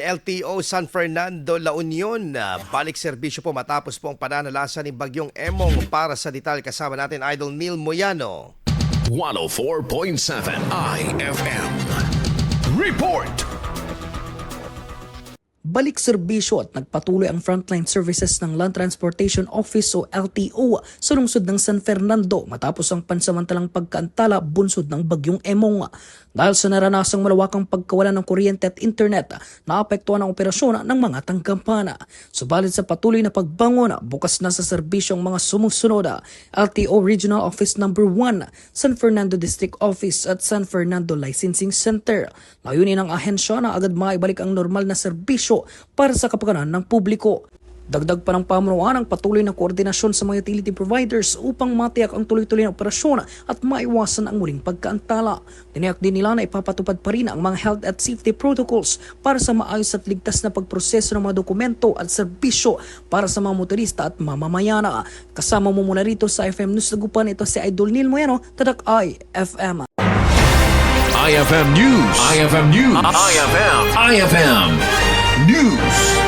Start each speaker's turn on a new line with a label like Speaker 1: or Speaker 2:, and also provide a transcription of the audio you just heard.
Speaker 1: LTO San Fernando, La Union. Balik serbisyo po matapos po ang pananalasa ni Bagyong Emong. Para sa detalye kasama natin Idol Neil Moyano.
Speaker 2: 104.7 IFM Report.
Speaker 3: Balik serbisyo at nagpatuloy ang frontline services ng Land Transportation Office o LTO sa lungsod ng San Fernando matapos ang pansamantalang pagkaantala bunsod ng Bagyong Emong. Dahil sa naranasang malawakang pagkawala ng kuryente at internet, naapektuhan ang operasyon ng mga tanggapan. Subalit sa patuloy na pagbangon, bukas na sa serbisyo ang mga sumusunod: LTO Regional Office No. 1, San Fernando District Office at San Fernando Licensing Center. Layunin ng ahensya na agad maibalik ang normal na serbisyo para sa kapakanan ng publiko. Dagdag pa ng pamunuan ang patuloy na koordinasyon sa mga utility providers upang matiyak ang tuloy-tuloy na operasyon at maiwasan ang muling pagkaantala. Tiniyak din nila na ipapatupad pa rin ang mga health at safety protocols para sa maayos at ligtas na pagproseso ng mga dokumento at serbisyo para sa mga motorista at mamamayana. Kasama mo muna rito sa IFM News Dagupan, ito si Idol Neil Moyano, Tadak IFM.
Speaker 2: IFM News. IFM News. IFM News.